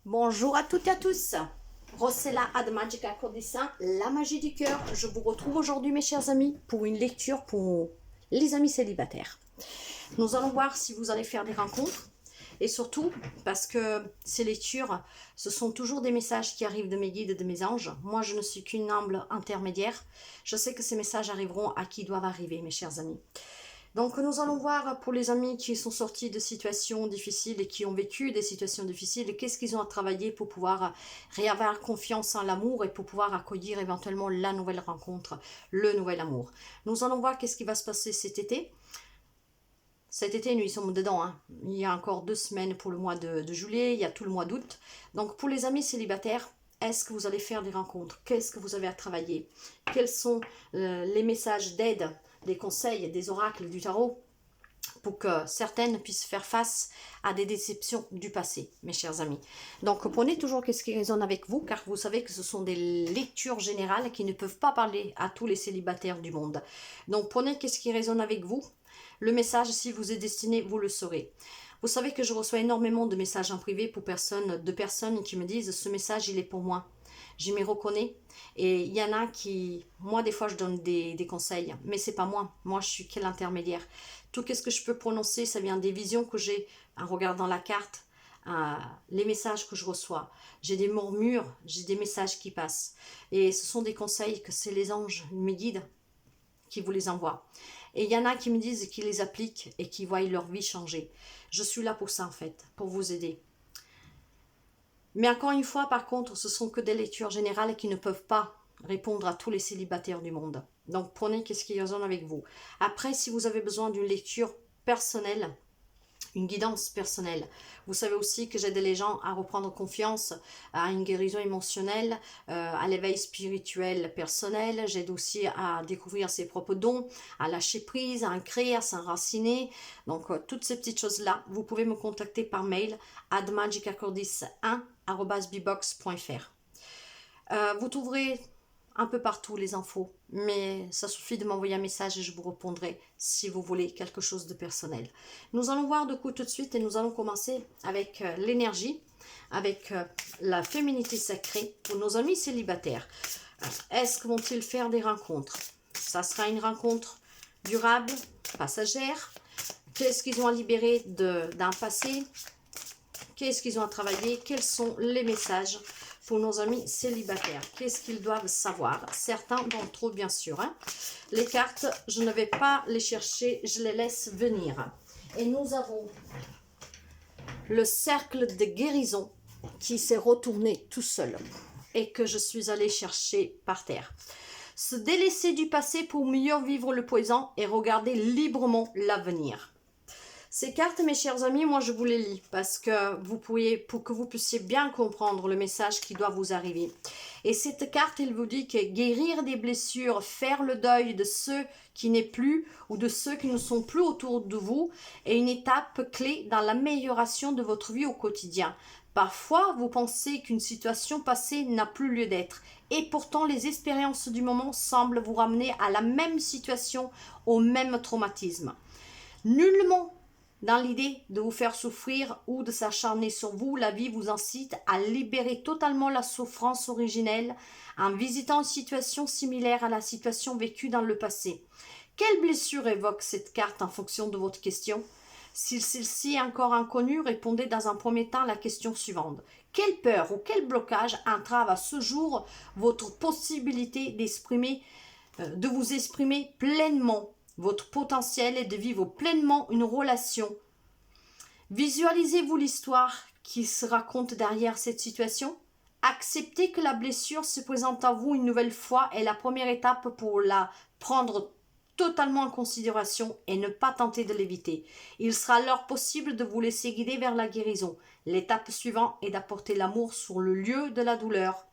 Bonjour à toutes et à tous. Rossella Ad Magica Cordissin, la magie du cœur. Je vous retrouve aujourd'hui, mes chers amis, pour une lecture pour les amis célibataires. Nous allons voir si vous allez faire des rencontres et surtout parce que ces lectures, ce sont toujours des messages qui arrivent de mes guides et de mes anges. Moi, je ne suis qu'une humble intermédiaire. Je sais que ces messages arriveront à qui doivent arriver, mes chers amis. Donc nous allons voir pour les amis qui sont sortis de situations difficiles et qui ont vécu des situations difficiles, qu'est-ce qu'ils ont à travailler pour pouvoir réavoir confiance en l'amour et pour pouvoir accueillir éventuellement la nouvelle rencontre, le nouvel amour. Nous allons voir qu'est-ce qui va se passer cet été. Cet été, nous y sommes dedans. Il y a encore 2 semaines pour le mois de juillet, il y a tout le mois d'août. Donc pour les amis célibataires, est-ce que vous allez faire des rencontres? Qu'est-ce que vous avez à travailler? Quels sont les messages d'aide, des conseils, des oracles du tarot pour que certaines puissent faire face à des déceptions du passé, mes chers amis. Donc prenez toujours ce qui résonne avec vous, car vous savez que ce sont des lectures générales qui ne peuvent pas parler à tous les célibataires du monde. Donc prenez ce qui résonne avec vous. Le message, si vous est destiné, vous le saurez. Vous savez que je reçois énormément de messages en privé de personnes qui me disent « ce message, il est pour moi ». Je m'y reconnais et il y en a qui, moi des fois je donne des conseils, mais c'est pas moi, je suis quel intermédiaire. Tout ce que je peux prononcer, ça vient des visions que j'ai en regardant la carte, les messages que je reçois. J'ai des murmures, j'ai des messages qui passent et ce sont des conseils que c'est les anges, mes guides qui vous les envoient. Et il y en a qui me disent qu'ils les appliquent et qui voient leur vie changer. Je suis là pour ça en fait, pour vous aider. Mais encore une fois, par contre, ce sont que des lectures générales qui ne peuvent pas répondre à tous les célibataires du monde. Donc prenez ce qui résonne avec vous. Après, si vous avez besoin d'une lecture personnelle, une guidance personnelle. Vous savez aussi que j'aide les gens à reprendre confiance, à une guérison émotionnelle, à l'éveil spirituel personnel. J'aide aussi à découvrir ses propres dons, à lâcher prise, à en créer, à s'enraciner. Donc, toutes ces petites choses-là, vous pouvez me contacter par mail admagicacordis1@bbox.fr. Vous trouverez un peu partout les infos, mais ça suffit de m'envoyer un message et je vous répondrai si vous voulez quelque chose de personnel. Nous allons voir de coup tout de suite et nous allons commencer avec l'énergie, avec la féminité sacrée pour nos amis célibataires. Est-ce que vont-ils faire des rencontres? Ça sera une rencontre durable, passagère. Qu'est-ce qu'ils ont à libérer d'un passé? Qu'est-ce qu'ils ont à travailler? Quels sont les messages pour nos amis célibataires? Qu'est-ce qu'ils doivent savoir? Certains d'entre eux, bien sûr. Les cartes, je ne vais pas les chercher, je les laisse venir. Et nous avons le cercle de guérison qui s'est retourné tout seul et que je suis allée chercher par terre. Se délaisser du passé pour mieux vivre le présent et regarder librement l'avenir. Ces cartes, mes chers amis, moi je vous les lis parce que pour que vous puissiez bien comprendre le message qui doit vous arriver. Et cette carte, elle vous dit que guérir des blessures, faire le deuil de ceux qui n'est plus ou de ceux qui ne sont plus autour de vous est une étape clé dans l'amélioration de votre vie au quotidien. Parfois, vous pensez qu'une situation passée n'a plus lieu d'être. Et pourtant, les expériences du moment semblent vous ramener à la même situation, au même traumatisme. Nullement dans l'idée de vous faire souffrir ou de s'acharner sur vous, la vie vous incite à libérer totalement la souffrance originelle en visitant une situation similaire à la situation vécue dans le passé. Quelle blessure évoque cette carte en fonction de votre question? Si celle-ci est encore inconnue, répondez dans un premier temps à la question suivante. Quelle peur ou quel blocage entrave à ce jour votre possibilité de vous exprimer pleinement votre potentiel est de vivre pleinement une relation? Visualisez-vous l'histoire qui se raconte derrière cette situation? Acceptez que la blessure se présente à vous une nouvelle fois est la première étape pour la prendre totalement en considération et ne pas tenter de l'éviter. Il sera alors possible de vous laisser guider vers la guérison. L'étape suivante est d'apporter l'amour sur le lieu de la douleur,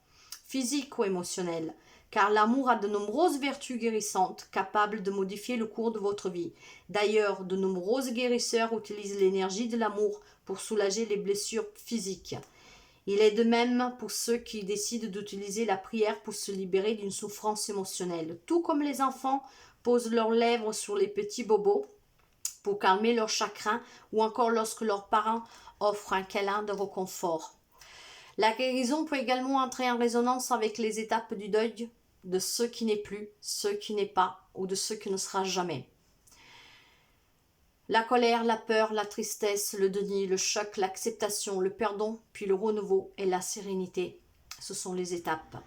physique ou émotionnelle, car l'amour a de nombreuses vertus guérissantes capables de modifier le cours de votre vie. D'ailleurs, de nombreux guérisseurs utilisent l'énergie de l'amour pour soulager les blessures physiques. Il est de même pour ceux qui décident d'utiliser la prière pour se libérer d'une souffrance émotionnelle. Tout comme les enfants posent leurs lèvres sur les petits bobos pour calmer leur chagrin ou encore lorsque leurs parents offrent un câlin de réconfort. La guérison peut également entrer en résonance avec les étapes du deuil de ce qui n'est plus, ce qui n'est pas ou de ce qui ne sera jamais. La colère, la peur, la tristesse, le déni, le choc, l'acceptation, le pardon, puis le renouveau et la sérénité. Ce sont les étapes.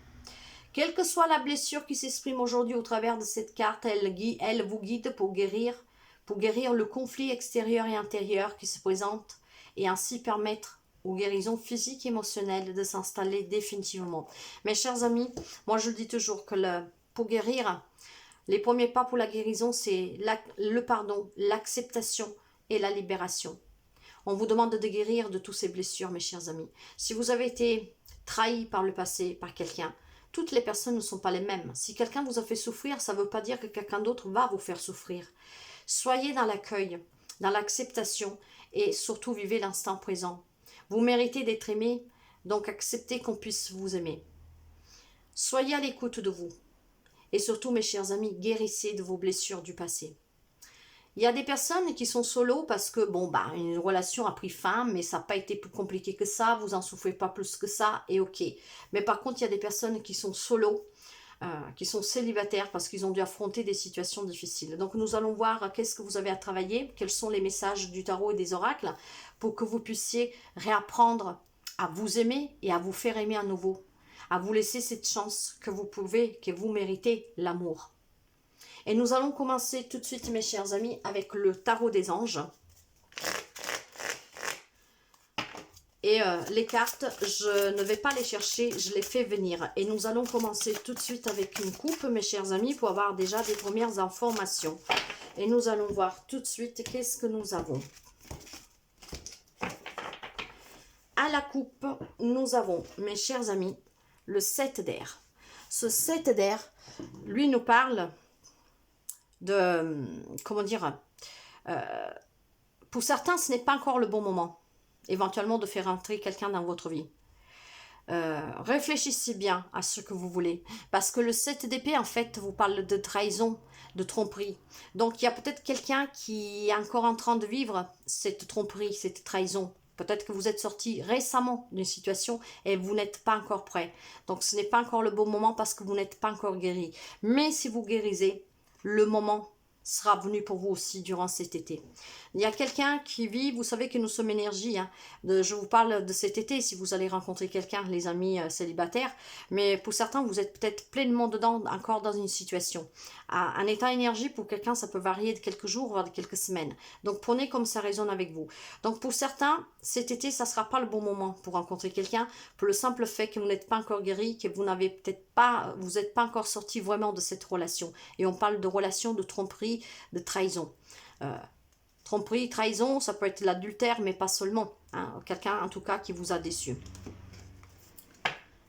Quelle que soit la blessure qui s'exprime aujourd'hui au travers de cette carte, elle vous guide pour guérir le conflit extérieur et intérieur qui se présente et ainsi permettre aux guérisons physiques et émotionnelles de s'installer définitivement. Mes chers amis, moi je dis toujours que pour guérir, les premiers pas pour la guérison, c'est le pardon, l'acceptation et la libération. On vous demande de guérir de toutes ces blessures, mes chers amis. Si vous avez été trahi par le passé, par quelqu'un, toutes les personnes ne sont pas les mêmes. Si quelqu'un vous a fait souffrir, ça ne veut pas dire que quelqu'un d'autre va vous faire souffrir. Soyez dans l'accueil, dans l'acceptation et surtout vivez l'instant présent. Vous méritez d'être aimé, donc acceptez qu'on puisse vous aimer. Soyez à l'écoute de vous. Et surtout, mes chers amis, guérissez de vos blessures du passé. Il y a des personnes qui sont solo parce que, une relation a pris fin, mais ça n'a pas été plus compliqué que ça, vous n'en souffrez pas plus que ça, et ok. Mais par contre, il y a des personnes qui sont solo, qui sont célibataires parce qu'ils ont dû affronter des situations difficiles. Donc, nous allons voir qu'est-ce que vous avez à travailler, quels sont les messages du tarot et des oracles, pour que vous puissiez réapprendre à vous aimer et à vous faire aimer à nouveau. À vous laisser cette chance que vous méritez l'amour. Et nous allons commencer tout de suite, mes chers amis, avec le tarot des anges. Et les cartes, je ne vais pas les chercher, je les fais venir. Et nous allons commencer tout de suite avec une coupe, mes chers amis, pour avoir déjà des premières informations. Et nous allons voir tout de suite qu'est-ce que nous avons. À la coupe, nous avons, mes chers amis, le 7 d'air. Ce 7 d'air, lui nous parle de, pour certains, ce n'est pas encore le bon moment, éventuellement de faire entrer quelqu'un dans votre vie. Réfléchissez bien à ce que vous voulez, parce que le 7 d'épée, en fait, vous parle de trahison, de tromperie. Donc, il y a peut-être quelqu'un qui est encore en train de vivre cette tromperie, cette trahison. Peut-être que vous êtes sorti récemment d'une situation et vous n'êtes pas encore prêt. Donc, ce n'est pas encore le bon moment parce que vous n'êtes pas encore guéri. Mais si vous guérisez, le moment sera venu pour vous aussi durant cet été. Il y a quelqu'un qui vit, vous savez que nous sommes énergie, je vous parle de cet été, si vous allez rencontrer quelqu'un, les amis célibataires, mais pour certains, vous êtes peut-être pleinement dedans, encore dans une situation. Un état énergie, pour quelqu'un, ça peut varier de quelques jours, voire de quelques semaines. Donc, prenez comme ça résonne avec vous. Donc, pour certains, cet été, ça ne sera pas le bon moment pour rencontrer quelqu'un, pour le simple fait que vous n'êtes pas encore guéri, que vous n'avez peut-être pas, vous n'êtes pas encore sorti vraiment de cette relation. Et on parle de relation, de tromperie, de trahison. Tromperie, trahison, ça peut être l'adultère, mais pas seulement. Quelqu'un, en tout cas, qui vous a déçu.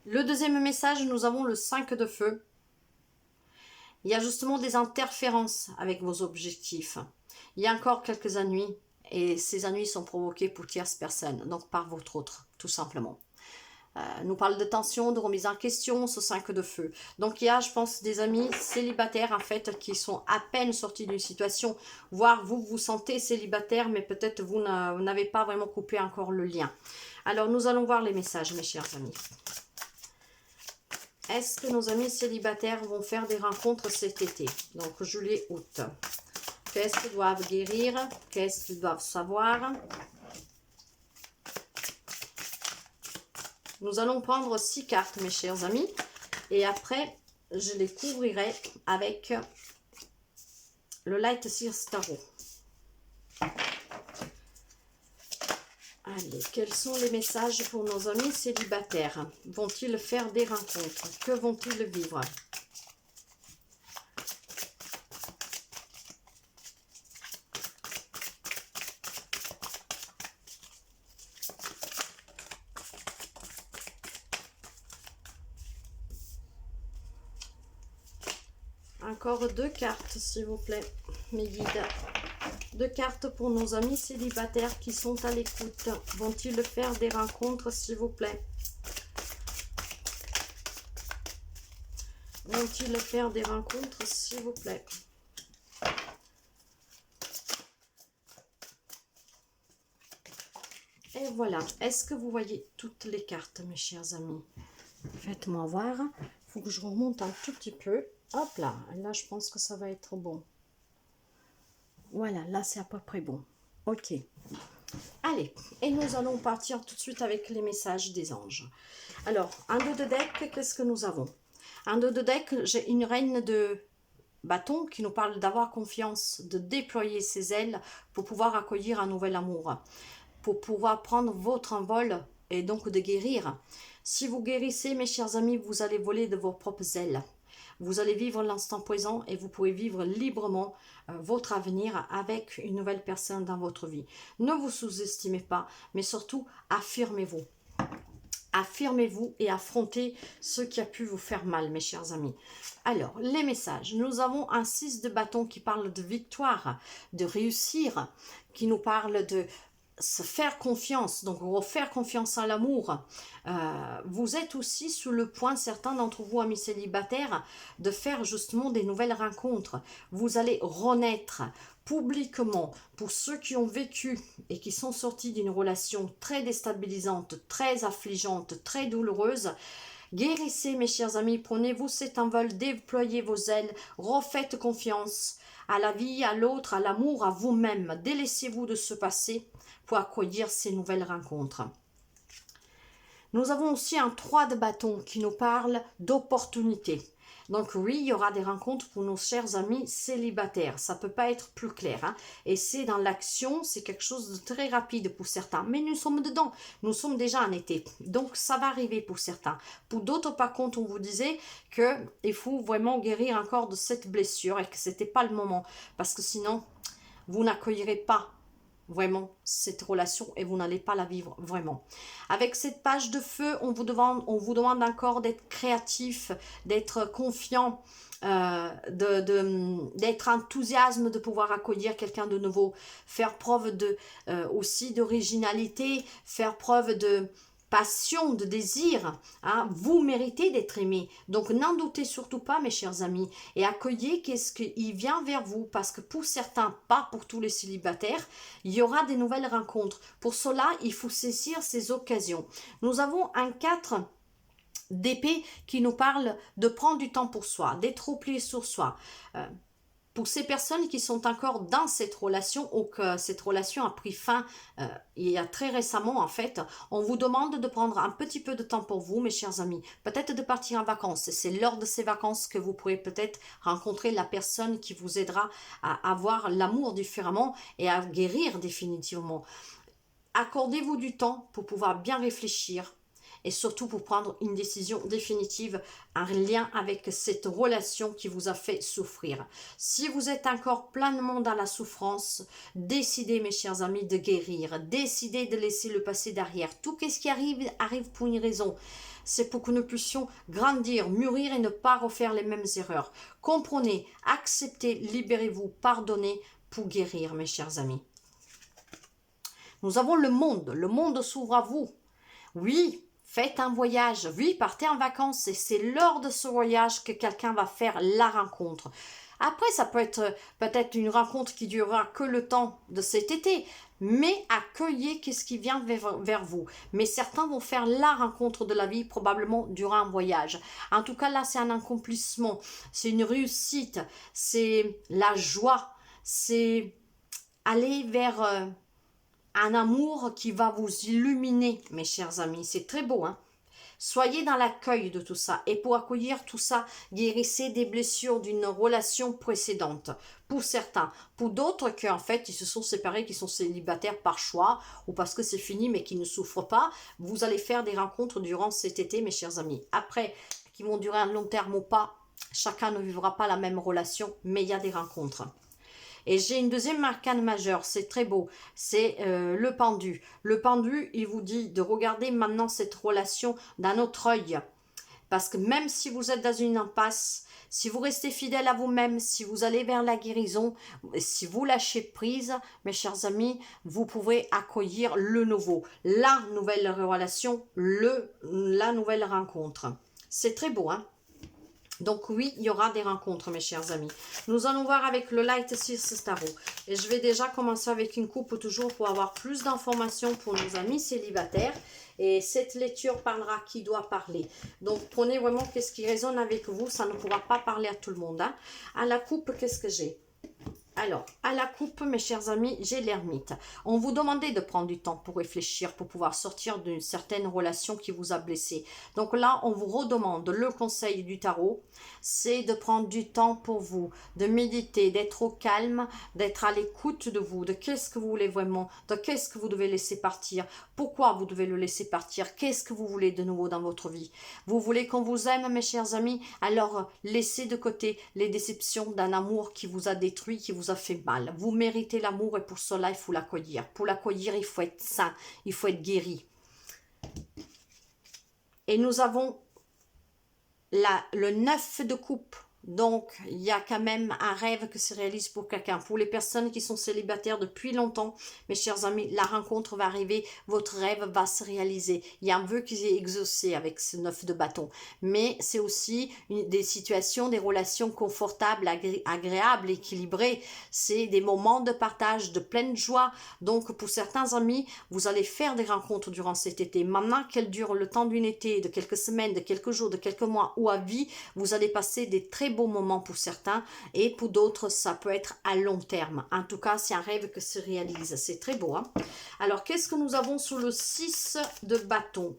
Le deuxième message, nous avons le 5 de feu. Il y a justement des interférences avec vos objectifs. Il y a encore quelques ennuis, et ces ennuis sont provoqués pour tierces personnes, donc par votre autre, tout simplement. Nous parle de tension, de remise en question, ce 5 de feu. Donc il y a, je pense, des amis célibataires en fait qui sont à peine sortis d'une situation, voire vous vous sentez célibataire, mais peut-être vous n'avez pas vraiment coupé encore le lien. Alors nous allons voir les messages, mes chers amis. Est-ce que nos amis célibataires vont faire des rencontres cet été? Donc juillet, août. Qu'est-ce qu'ils doivent guérir? Qu'est-ce qu'ils doivent savoir? Nous allons prendre 6 cartes, mes chers amis. Et après, je les couvrirai avec le Light Seers Tarot. Allez, quels sont les messages pour nos amis célibataires? Vont-ils faire des rencontres? Que vont-ils vivre? Encore 2 cartes, s'il vous plaît, mes guides. 2 cartes pour nos amis célibataires qui sont à l'écoute. Vont-ils faire des rencontres, s'il vous plaît? Vont-ils faire des rencontres, s'il vous plaît? Et Et voilà. Est-ce que vous voyez toutes les cartes, mes chers amis? Faites-moi voir. Il faut que je remonte un tout petit peu. Hop là. Là, je pense que ça va être bon. Voilà, là, c'est à peu près bon. Ok. Allez, et nous allons partir tout de suite avec les messages des anges. Alors, un dos de deck, qu'est-ce que nous avons? Un dos de deck, j'ai une reine de bâton qui nous parle d'avoir confiance, de déployer ses ailes pour pouvoir accueillir un nouvel amour, pour pouvoir prendre votre envol et donc de guérir. Si vous guérissez, mes chers amis, vous allez voler de vos propres ailes. Vous allez vivre l'instant présent et vous pouvez vivre librement votre avenir avec une nouvelle personne dans votre vie. Ne vous sous-estimez pas, mais surtout affirmez-vous. Affirmez-vous et affrontez ce qui a pu vous faire mal, mes chers amis. Alors, les messages. Nous avons un 6 de bâton qui parle de victoire, de réussir, qui nous parle de se faire confiance, donc refaire confiance à l'amour. Vous êtes aussi sur le point, certains d'entre vous, amis célibataires, de faire justement des nouvelles rencontres. Vous allez renaître publiquement. Pour ceux qui ont vécu et qui sont sortis d'une relation très déstabilisante, très affligeante, très douloureuse, guérissez, mes chers amis, prenez-vous cet envol, déployez vos ailes, refaites confiance à la vie, à l'autre, à l'amour, à vous-même. Délaissez-vous de ce passé pour accueillir ces nouvelles rencontres. Nous avons aussi un 3 de bâton qui nous parle d'opportunités. Donc oui, il y aura des rencontres pour nos chers amis célibataires. Ça ne peut pas être plus clair. Hein. Et c'est dans l'action, c'est quelque chose de très rapide pour certains. Mais nous sommes dedans. Nous sommes déjà en été. Donc ça va arriver pour certains. Pour d'autres, par contre, on vous disait qu'il faut vraiment guérir encore de cette blessure et que ce n'était pas le moment. Parce que sinon, vous n'accueillerez pas vraiment cette relation et vous n'allez pas la vivre vraiment. Avec cette page de feu, on vous demande encore d'être créatif, d'être confiant, d'être enthousiasme de pouvoir accueillir quelqu'un de nouveau, faire preuve aussi d'originalité, faire preuve de passion, de désir, hein. Vous méritez d'être aimé, donc n'en doutez surtout pas, mes chers amis, et accueillez qu'est-ce qu'il vient vers vous, parce que pour certains, pas pour tous les célibataires, il y aura des nouvelles rencontres. Pour cela, il faut saisir ces occasions. Nous avons un 4 d'épée qui nous parle de prendre du temps pour soi, d'être replié sur soi. Pour ces personnes qui sont encore dans cette relation ou que cette relation a pris fin il y a très récemment en fait, on vous demande de prendre un petit peu de temps pour vous, mes chers amis. Peut-être de partir en vacances. C'est lors de ces vacances que vous pourrez peut-être rencontrer la personne qui vous aidera à avoir l'amour différemment et à guérir définitivement. Accordez-vous du temps pour pouvoir bien réfléchir et surtout pour prendre une décision définitive en lien avec cette relation qui vous a fait souffrir. Si vous êtes encore pleinement dans la souffrance, décidez, mes chers amis, de guérir. Décidez de laisser le passé derrière. Tout ce qui arrive, arrive pour une raison. C'est pour que nous puissions grandir, mûrir et ne pas refaire les mêmes erreurs. Comprenez, acceptez, libérez-vous, pardonnez pour guérir, mes chers amis. Nous avons le monde s'ouvre à vous. Oui, faites un voyage, oui, partez en vacances et c'est lors de ce voyage que quelqu'un va faire la rencontre. Après, ça peut être peut-être une rencontre qui durera que le temps de cet été, mais accueillez ce qui vient vers vous. Mais certains vont faire la rencontre de la vie probablement durant un voyage. En tout cas, là, c'est un accomplissement, c'est une réussite, c'est la joie, c'est aller vers un amour qui va vous illuminer, mes chers amis. C'est très beau, hein? Soyez dans l'accueil de tout ça. Et pour accueillir tout ça, guérissez des blessures d'une relation précédente. Pour certains. Pour d'autres qui, en fait, ils se sont séparés, qui sont célibataires par choix, ou parce que c'est fini, mais qui ne souffrent pas, vous allez faire des rencontres durant cet été, mes chers amis. Après, qui vont durer un long terme ou pas, chacun ne vivra pas la même relation, mais il y a des rencontres. Et j'ai une deuxième arcane majeure, c'est très beau, c'est le pendu. Le pendu, il vous dit de regarder maintenant cette relation d'un autre œil. Parce que même si vous êtes dans une impasse, si vous restez fidèle à vous-même, si vous allez vers la guérison, si vous lâchez prise, mes chers amis, vous pouvez accueillir le nouveau, la nouvelle relation, la nouvelle rencontre. C'est très beau, hein? Donc oui, il y aura des rencontres, mes chers amis. Nous allons voir avec le Light 6 Tarot. Et je vais déjà commencer avec une coupe toujours pour avoir plus d'informations pour nos amis célibataires. Et cette lecture parlera qui doit parler. Donc prenez vraiment qu'est-ce qui résonne avec vous. Ça ne pourra pas parler à tout le monde. Hein. À la coupe, qu'est-ce que j'ai? Alors, à la coupe, mes chers amis, j'ai l'ermite. On vous demandait de prendre du temps pour réfléchir, pour pouvoir sortir d'une certaine relation qui vous a blessé. Donc là, on vous redemande le conseil du tarot, c'est de prendre du temps pour vous, de méditer, d'être au calme, d'être à l'écoute de vous, de qu'est-ce que vous voulez vraiment, de qu'est-ce que vous devez laisser partir, pourquoi vous devez le laisser partir, qu'est-ce que vous voulez de nouveau dans votre vie. Vous voulez qu'on vous aime, mes chers amis, alors laissez de côté les déceptions d'un amour qui vous a détruit, qui vous a fait mal. Vous méritez l'amour et pour cela, il faut l'accueillir. Pour l'accueillir, il faut être sain, il faut être guéri. Et nous avons le 9 de coupe. Donc, il y a quand même un rêve que se réalise pour quelqu'un. Pour les personnes qui sont célibataires depuis longtemps, mes chers amis, la rencontre va arriver, votre rêve va se réaliser. Il y a un vœu qui est exaucé avec ce 9 de bâton. Mais c'est aussi des situations, des relations confortables, agréables, équilibrées. C'est des moments de partage, de pleine joie. Donc, pour certains amis, vous allez faire des rencontres durant cet été. Maintenant qu'elles durent le temps d'une été, de quelques semaines, de quelques jours, de quelques mois ou à vie, vous allez passer des très beau moment pour certains et pour d'autres ça peut être à long terme. En tout cas, c'est un rêve que se réalise. C'est très beau. Hein? Alors, qu'est-ce que nous avons sous le 6 de bâton?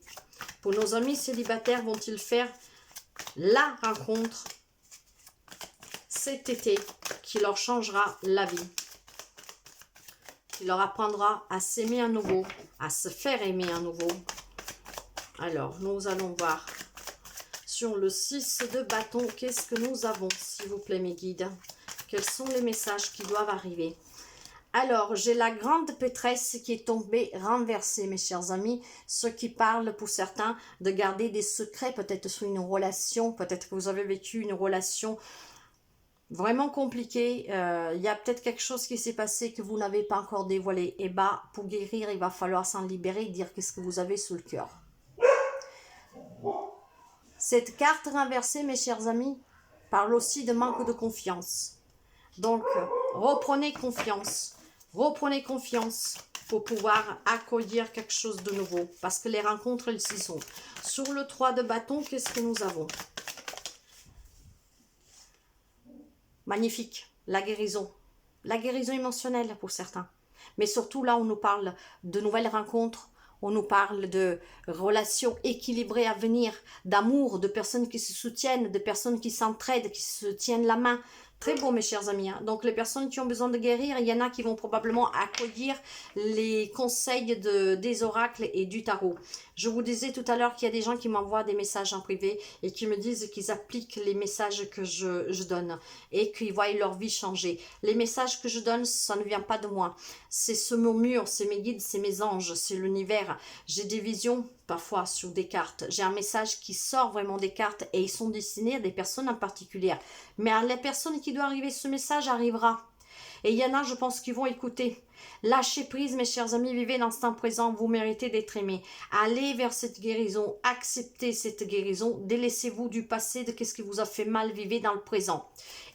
Pour nos amis célibataires, vont-ils faire la rencontre cet été qui leur changera la vie, qui leur apprendra à s'aimer à nouveau, à se faire aimer à nouveau? Alors, nous allons voir. Sur le 6 de bâton, qu'est-ce que nous avons, s'il vous plaît, mes guides? Quels sont les messages qui doivent arriver? Alors, j'ai la grande pétresse qui est tombée renversée, mes chers amis. Ce qui parle pour certains de garder des secrets, peut-être sur une relation, peut-être que vous avez vécu une relation vraiment compliquée. Il y a peut-être quelque chose qui s'est passé que vous n'avez pas encore dévoilé. Et bah, pour guérir, il va falloir s'en libérer et dire qu'est-ce que vous avez sous le cœur. Cette carte renversée, mes chers amis, parle aussi de manque de confiance. Donc, reprenez confiance pour pouvoir accueillir quelque chose de nouveau. Parce que les rencontres, elles y sont. Sur le 3 de bâton, qu'est-ce que nous avons? Magnifique, la guérison émotionnelle pour certains. Mais surtout, là, on nous parle de nouvelles rencontres. On nous parle de relations équilibrées à venir, d'amour, de personnes qui se soutiennent, de personnes qui s'entraident, qui se tiennent la main. Très beau, mes chers amis. Hein. Donc, les personnes qui ont besoin de guérir, il y en a qui vont probablement accueillir les conseils des oracles et du tarot. Je vous disais tout à l'heure qu'il y a des gens qui m'envoient des messages en privé et qui me disent qu'ils appliquent les messages que je donne et qu'ils voient leur vie changer. Les messages que je donne, ça ne vient pas de moi. C'est ce murmure, c'est mes guides, c'est mes anges, c'est l'univers. J'ai des visions parfois sur des cartes. J'ai un message qui sort vraiment des cartes et ils sont destinés à des personnes en particulier. Mais à la personne qui doit arriver, ce message arrivera. Et il y en a, je pense, qui vont écouter. Lâchez prise, mes chers amis, vivez l'instant présent, vous méritez d'être aimés. Allez vers cette guérison, acceptez cette guérison, délaissez-vous du passé, de qu'est-ce qui vous a fait mal, vivez dans le présent.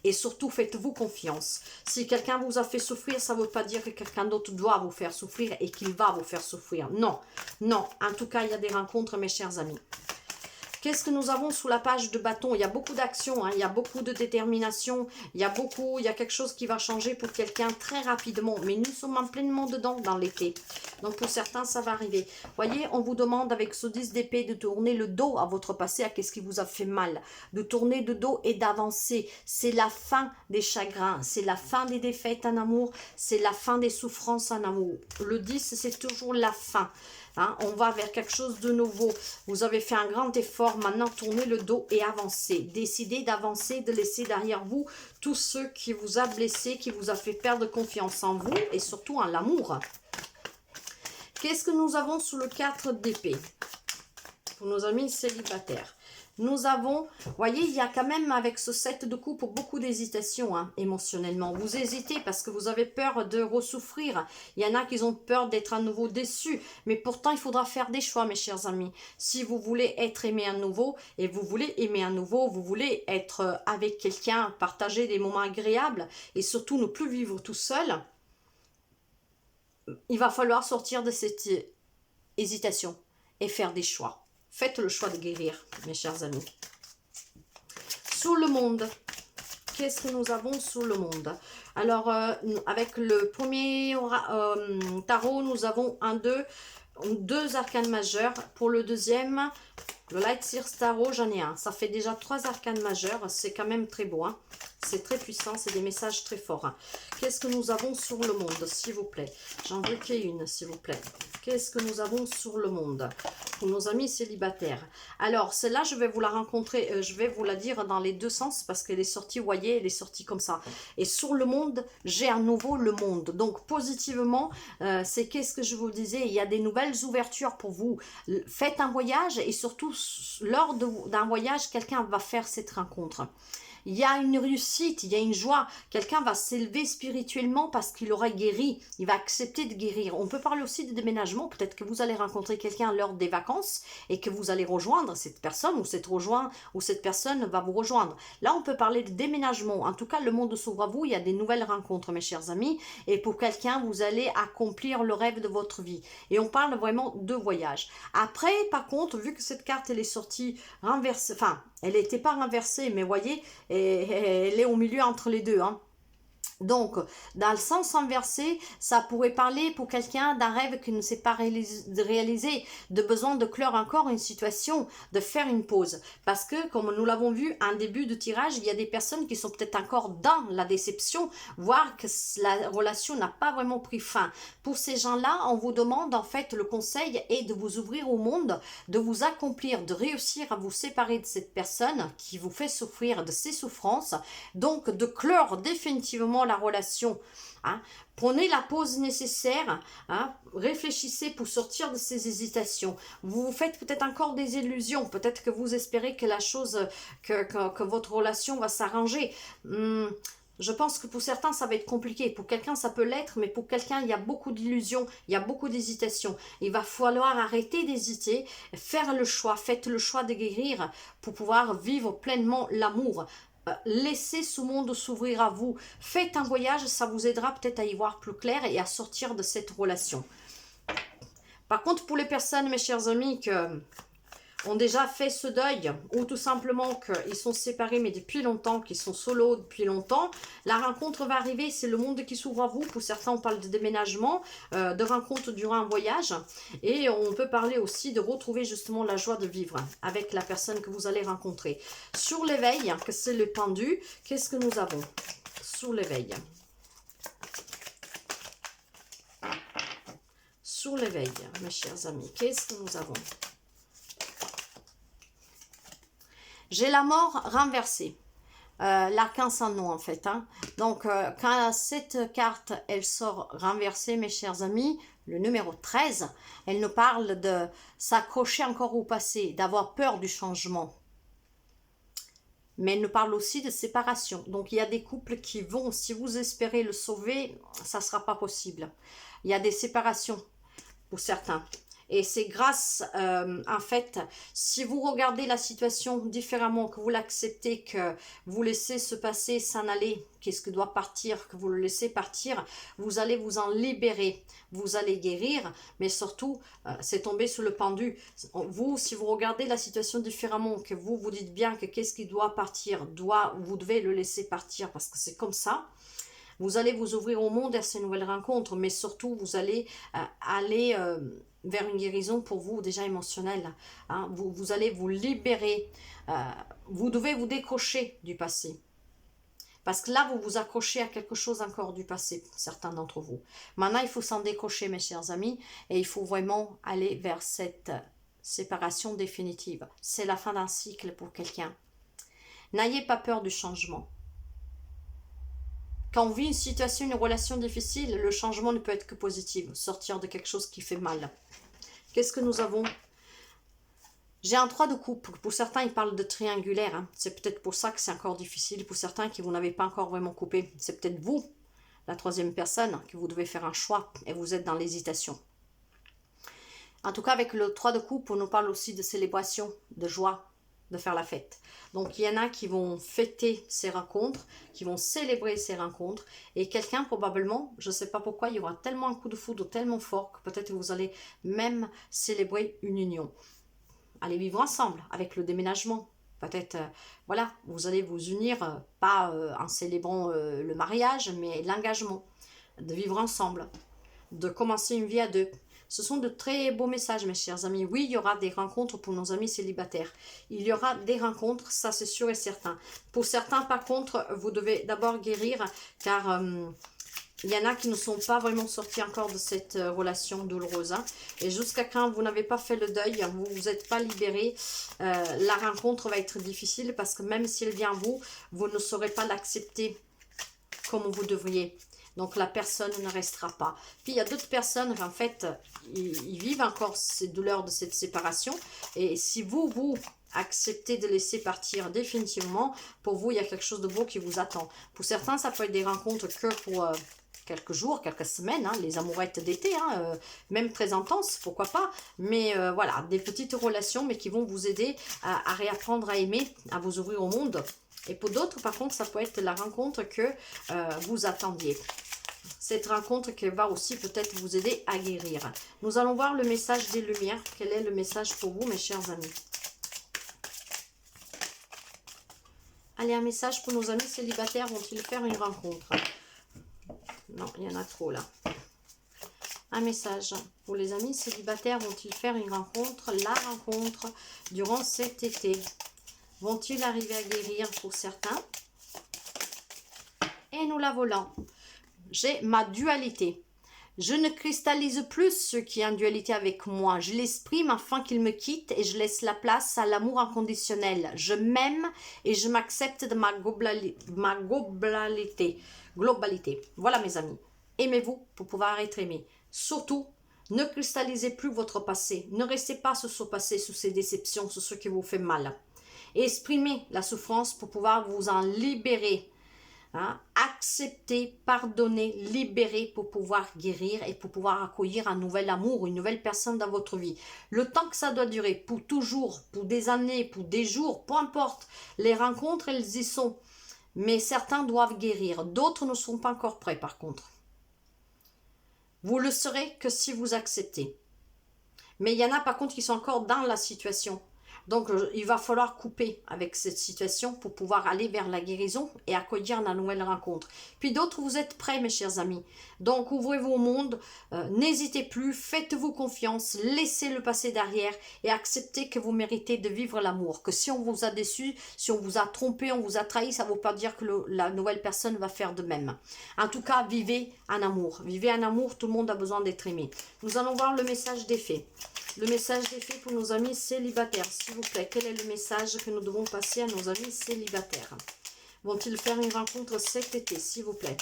Et surtout, faites-vous confiance. Si quelqu'un vous a fait souffrir, ça ne veut pas dire que quelqu'un d'autre doit vous faire souffrir et qu'il va vous faire souffrir. Non, non. En tout cas, il y a des rencontres, mes chers amis. Qu'est-ce que nous avons sous la page de bâton? Il y a beaucoup d'action, hein, il y a beaucoup de détermination, il y a quelque chose qui va changer pour quelqu'un très rapidement. Mais nous sommes en pleinement dedans dans l'été. Donc pour certains, ça va arriver. Voyez, on vous demande avec ce 10 d'épée de tourner le dos à votre passé, à qu'est-ce qui vous a fait mal. De tourner le dos et d'avancer. C'est la fin des chagrins, c'est la fin des défaites en amour, c'est la fin des souffrances en amour. Le 10, c'est toujours la fin. Hein, on va vers quelque chose de nouveau. Vous avez fait un grand effort. Maintenant, tournez le dos et avancez. Décidez d'avancer, de laisser derrière vous tout ce qui vous a blessé, qui vous a fait perdre confiance en vous et surtout en l'amour. Qu'est-ce que nous avons sous le 4 d'épée? pour nos amis célibataires. Nous avons, vous voyez, il y a quand même avec ce 7 de coupe beaucoup d'hésitation hein, émotionnellement. Vous hésitez parce que vous avez peur de ressouffrir. Il y en a qui ont peur d'être à nouveau déçus. Mais pourtant, il faudra faire des choix, mes chers amis. Si vous voulez être aimé à nouveau, et vous voulez aimer à nouveau, vous voulez être avec quelqu'un, partager des moments agréables, et surtout ne plus vivre tout seul, il va falloir sortir de cette hésitation et faire des choix. Faites le choix de guérir, mes chers amis. Sous le monde, qu'est-ce que nous avons sous le monde? Alors, avec le premier tarot, nous avons deux arcanes majeurs. Pour le deuxième, le Light Seers Tarot, j'en ai un. Ça fait déjà 3 arcanes majeurs. C'est quand même très beau. Hein. C'est très puissant. C'est des messages très forts. Hein. Qu'est-ce que nous avons sur le monde, s'il vous plaît? J'en veux qu'il y ait une, s'il vous plaît. Qu'est-ce que nous avons sur le monde pour nos amis célibataires? Alors, celle-là, je vais vous la rencontrer, je vais vous la dire dans les deux sens parce qu'elle est sortie, vous voyez, elle est sortie comme ça. Et sur le monde, j'ai à nouveau le monde. Donc, positivement, c'est qu'est-ce que je vous disais? Il y a des nouvelles ouvertures pour vous. Faites un voyage et surtout, lors d'un voyage, quelqu'un va faire cette rencontre. Il y a une réussite, il y a une joie. Quelqu'un va s'élever spirituellement parce qu'il aura guéri. Il va accepter de guérir. On peut parler aussi de déménagement. Peut-être que vous allez rencontrer quelqu'un lors des vacances et que vous allez rejoindre cette personne ou cette personne va vous rejoindre. Là, on peut parler de déménagement. En tout cas, le monde s'ouvre à vous. Il y a des nouvelles rencontres, mes chers amis. Et pour quelqu'un, vous allez accomplir le rêve de votre vie. Et on parle vraiment de voyage. Après, par contre, vu que cette carte, elle est sortie renversée, enfin, elle n'était pas renversée, mais voyez, elle est au milieu entre les deux. Hein. Donc, dans le sens inversé, ça pourrait parler pour quelqu'un d'un rêve qui ne s'est pas réalisé, de besoin de clore encore une situation, de faire une pause. Parce que, comme nous l'avons vu, en début de tirage, il y a des personnes qui sont peut-être encore dans la déception, voire que la relation n'a pas vraiment pris fin. Pour ces gens-là, on vous demande, en fait, le conseil est de vous ouvrir au monde, de vous accomplir, de réussir à vous séparer de cette personne qui vous fait souffrir de ses souffrances, donc de clore définitivement la relation. Hein. Prenez la pause nécessaire, hein. Réfléchissez pour sortir de ces hésitations. Vous vous faites peut-être encore des illusions, peut-être que vous espérez que la chose, que votre relation va s'arranger. Je pense que pour certains, ça va être compliqué. Pour quelqu'un, ça peut l'être, mais pour quelqu'un, il y a beaucoup d'illusions, il y a beaucoup d'hésitations. Il va falloir arrêter d'hésiter, faire le choix, faites le choix de guérir pour pouvoir vivre pleinement l'amour. Laissez ce monde s'ouvrir à vous. Faites un voyage, ça vous aidera peut-être à y voir plus clair et à sortir de cette relation. Par contre, pour les personnes, mes chers amis, qui ont déjà fait ce deuil, ou tout simplement qu'ils sont séparés, mais depuis longtemps, qu'ils sont solo depuis longtemps, la rencontre va arriver, c'est le monde qui s'ouvre à vous. Pour certains, on parle de déménagement, de rencontre durant un voyage, et on peut parler aussi de retrouver justement la joie de vivre avec la personne que vous allez rencontrer. Sur l'éveil, que c'est le pendu, qu'est-ce que nous avons sur l'éveil? Sur l'éveil, mes chers amis, qu'est-ce que nous avons? J'ai la mort renversée. L'arcane sans nom en fait. Hein. Donc quand cette carte elle sort renversée, mes chers amis, le numéro 13, elle nous parle de s'accrocher encore au passé, d'avoir peur du changement. Mais elle nous parle aussi de séparation. Donc il y a des couples qui vont, si vous espérez le sauver, ça ne sera pas possible. Il y a des séparations pour certains. Et c'est grâce, en fait, si vous regardez la situation différemment, que vous l'acceptez, que vous laissez se passer, s'en aller, qu'est-ce que doit partir, que vous le laissez partir, vous allez vous en libérer, vous allez guérir, mais surtout, c'est tomber sous le pendu. Vous, si vous regardez la situation différemment, que vous vous dites bien que qu'est-ce qui doit partir, vous devez le laisser partir parce que c'est comme ça. Vous allez vous ouvrir au monde à ces nouvelles rencontres, mais surtout, vous allez aller vers une guérison pour vous déjà émotionnelle. Hein. Vous allez vous libérer. Vous devez vous décrocher du passé. Parce que là, vous vous accrochez à quelque chose encore du passé, certains d'entre vous. Maintenant, il faut s'en décrocher, mes chers amis, et il faut vraiment aller vers cette séparation définitive. C'est la fin d'un cycle pour quelqu'un. N'ayez pas peur du changement. Quand on vit une situation, une relation difficile, le changement ne peut être que positif. Sortir de quelque chose qui fait mal. Qu'est-ce que nous avons? J'ai un 3 de coupe. Pour certains, ils parlent de triangulaire. Hein. C'est peut-être pour ça que c'est encore difficile. Pour certains qui vous n'avez pas encore vraiment coupé. C'est peut-être vous, la troisième personne, que vous devez faire un choix et vous êtes dans l'hésitation. En tout cas, avec le 3 de coupe, on nous parle aussi de célébration, de joie, de faire la fête. Donc, il y en a qui vont fêter ces rencontres, qui vont célébrer ces rencontres. Et quelqu'un, probablement, je ne sais pas pourquoi, il y aura tellement un coup de foudre tellement fort que peut-être vous allez même célébrer une union. Allez vivre ensemble avec le déménagement. Peut-être, voilà, vous allez vous unir, pas en célébrant le mariage, mais l'engagement. De vivre ensemble, de commencer une vie à deux. Ce sont de très beaux messages, mes chers amis. Oui, il y aura des rencontres pour nos amis célibataires. Il y aura des rencontres, ça c'est sûr et certain. Pour certains, par contre, vous devez d'abord guérir, car il y en a qui ne sont pas vraiment sortis encore de cette relation douloureuse. Hein. Et jusqu'à quand vous n'avez pas fait le deuil, vous ne vous êtes pas libéré, la rencontre va être difficile parce que même si elle vient à vous, vous ne saurez pas l'accepter comme vous devriez. Donc la personne ne restera pas. Puis il y a d'autres personnes, en fait, ils vivent encore ces douleurs de cette séparation. Et si vous acceptez de laisser partir définitivement, pour vous, il y a quelque chose de beau qui vous attend. Pour certains, ça peut être des rencontres que pour quelques jours, quelques semaines, hein, les amourettes d'été, hein, même très intenses, pourquoi pas. Mais voilà, des petites relations, mais qui vont vous aider à réapprendre à aimer, à vous ouvrir au monde. Et pour d'autres, par contre, ça peut être la rencontre que vous attendiez. Cette rencontre qui va aussi peut-être vous aider à guérir. Nous allons voir le message des lumières. Quel est le message pour vous, mes chers amis? Allez, un message pour nos amis célibataires. Vont-ils faire une rencontre? Non, il y en a trop là. Un message pour les amis célibataires. Vont-ils faire une rencontre? La rencontre durant cet été. Vont-ils arriver à guérir pour certains? Et nous la volons. J'ai ma dualité. Je ne cristallise plus ce qui est en dualité avec moi. Je l'exprime afin qu'il me quitte et je laisse la place à l'amour inconditionnel. Je m'aime et je m'accepte de ma globalité. Voilà mes amis. Aimez-vous pour pouvoir être aimé. Surtout, ne cristallisez plus votre passé. Ne restez pas sur ce passé, sur ces déceptions, sur ce qui vous fait mal. Et exprimez la souffrance pour pouvoir vous en libérer. Hein? Accepter, pardonner, libérer pour pouvoir guérir et pour pouvoir accueillir un nouvel amour, une nouvelle personne dans votre vie. Le temps que ça doit durer, pour toujours, pour des années, pour des jours, peu importe. Les rencontres, elles y sont. Mais certains doivent guérir. D'autres ne sont pas encore prêts par contre. Vous le serez que si vous acceptez. Mais il y en a par contre qui sont encore dans la situation. Donc, il va falloir couper avec cette situation pour pouvoir aller vers la guérison et accueillir la nouvelle rencontre. Puis d'autres, vous êtes prêts, mes chers amis. Donc, ouvrez-vous au monde, n'hésitez plus, faites-vous confiance, laissez le passé derrière et acceptez que vous méritez de vivre l'amour. Que si on vous a déçu, si on vous a trompé, on vous a trahi, ça ne veut pas dire que la nouvelle personne va faire de même. En tout cas, vivez un amour. Vivez un amour, tout le monde a besoin d'être aimé. Nous allons voir le message des fées. Le message des fées pour nos amis célibataires, s'il vous plaît. Quel est le message que nous devons passer à nos amis célibataires? Vont-ils faire une rencontre cet été, s'il vous plaît?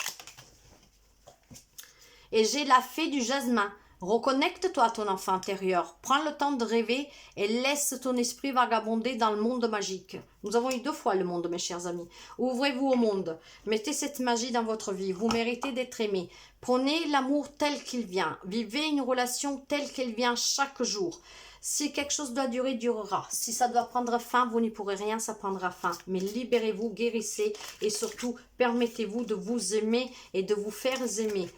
Et j'ai la fée du jasmin. Reconnecte-toi à ton enfant intérieur. Prends le temps de rêver et laisse ton esprit vagabonder dans le monde magique. Nous avons eu 2 fois le monde, mes chers amis. Ouvrez-vous au monde. Mettez cette magie dans votre vie. Vous méritez d'être aimé. Prenez l'amour tel qu'il vient. Vivez une relation telle qu'elle vient chaque jour. Si quelque chose doit durer, durera. Si ça doit prendre fin, vous n'y pourrez rien, ça prendra fin. Mais libérez-vous, guérissez et surtout, permettez-vous de vous aimer et de vous faire aimer.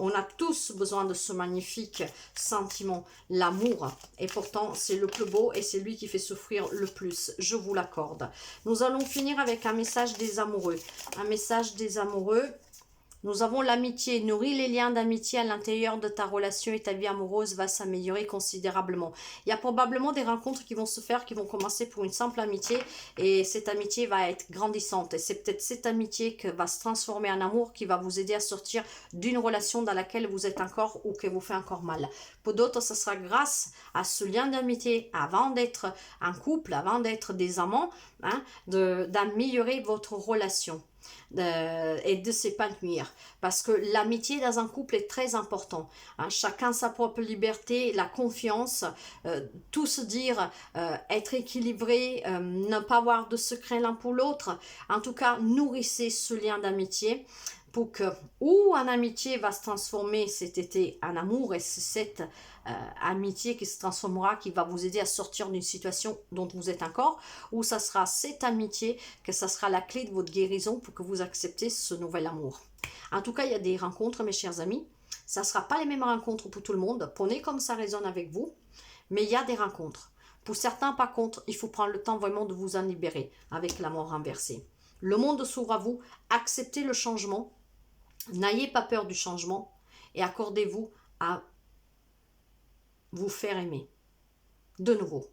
On a tous besoin de ce magnifique sentiment, l'amour. Et pourtant, c'est le plus beau et c'est lui qui fait souffrir le plus. Je vous l'accorde. Nous allons finir avec un message des amoureux. Un message des amoureux. Nous avons l'amitié. Nourris les liens d'amitié à l'intérieur de ta relation et ta vie amoureuse va s'améliorer considérablement. Il y a probablement des rencontres qui vont se faire, qui vont commencer pour une simple amitié et cette amitié va être grandissante. Et c'est peut-être cette amitié qui va se transformer en amour qui va vous aider à sortir d'une relation dans laquelle vous êtes encore ou qui vous fait encore mal. Pour d'autres, ce sera grâce à ce lien d'amitié, avant d'être un couple, avant d'être des amants, hein, d'améliorer votre relation. et de s'épanouir. Parce que l'amitié dans un couple est très important. Hein. Chacun sa propre liberté, la confiance, tout se dire, être équilibré, ne pas avoir de secret l'un pour l'autre. En tout cas, nourrissez ce lien d'amitié pour que, ou en amitié va se transformer cet été en amour, et c'est cette amitié qui se transformera, qui va vous aider à sortir d'une situation dont vous êtes encore, ou ça sera cette amitié que ça sera la clé de votre guérison pour que vous acceptez ce nouvel amour. En tout cas, il y a des rencontres, mes chers amis. Ça ne sera pas les mêmes rencontres pour tout le monde. Prenez comme ça résonne avec vous, mais il y a des rencontres. Pour certains, par contre, il faut prendre le temps vraiment de vous en libérer avec la mort renversée. Le monde s'ouvre à vous, acceptez le changement, n'ayez pas peur du changement et accordez-vous à vous faire aimer de nouveau.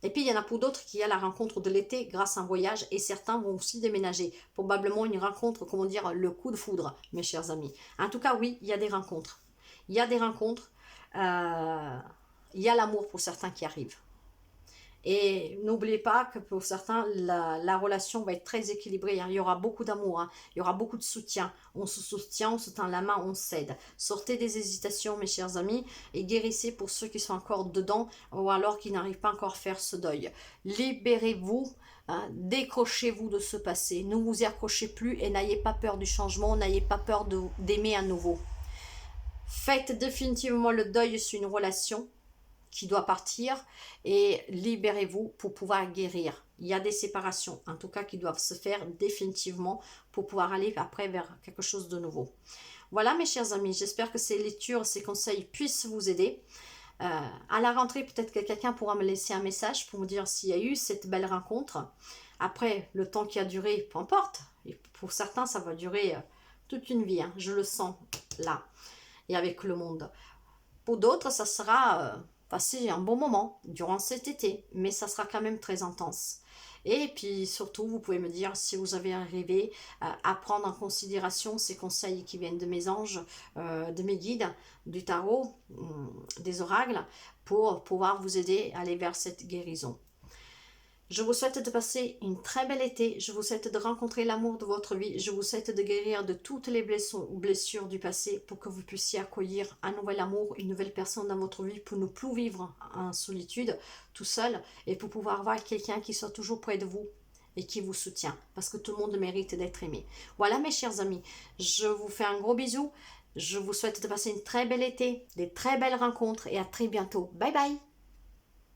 Et puis il y en a pour d'autres qui a la rencontre de l'été grâce à un voyage, et certains vont aussi déménager. Probablement une rencontre, comment dire, le coup de foudre, mes chers amis. En tout cas, oui, il y a des rencontres. Il y a des rencontres. Il y a l'amour pour certains qui arrivent. Et n'oubliez pas que pour certains, la relation va être très équilibrée. Il y aura beaucoup d'amour, hein. Il y aura beaucoup de soutien. On se soutient, on se tend la main, on s'aide. Sortez des hésitations, mes chers amis, et guérissez pour ceux qui sont encore dedans ou alors qui n'arrivent pas encore à faire ce deuil. Libérez-vous, hein, décrochez-vous de ce passé. Ne vous y accrochez plus et n'ayez pas peur du changement, n'ayez pas peur d'aimer à nouveau. Faites définitivement le deuil sur une relation qui doit partir et libérez-vous pour pouvoir guérir. Il y a des séparations, en tout cas, qui doivent se faire définitivement pour pouvoir aller après vers quelque chose de nouveau. Voilà, mes chers amis, j'espère que ces lectures, ces conseils puissent vous aider. À la rentrée, peut-être que quelqu'un pourra me laisser un message pour me dire s'il y a eu cette belle rencontre. Après, le temps qui a duré, peu importe. Et pour certains, ça va durer toute une vie. Hein. Je le sens là et avec le monde. Pour d'autres, ça sera passer un bon moment durant cet été, mais ça sera quand même très intense. Et puis surtout, vous pouvez me dire si vous avez arrivé à prendre en considération ces conseils qui viennent de mes anges, de mes guides, du tarot, des oracles, pour pouvoir vous aider à aller vers cette guérison. Je vous souhaite de passer une très belle été. Je vous souhaite de rencontrer l'amour de votre vie. Je vous souhaite de guérir de toutes les blessures du passé pour que vous puissiez accueillir un nouvel amour, une nouvelle personne dans votre vie pour ne plus vivre en solitude, tout seul, et pour pouvoir avoir quelqu'un qui soit toujours près de vous et qui vous soutient, parce que tout le monde mérite d'être aimé. Voilà, mes chers amis, je vous fais un gros bisou. Je vous souhaite de passer une très belle été, des très belles rencontres et à très bientôt. Bye bye!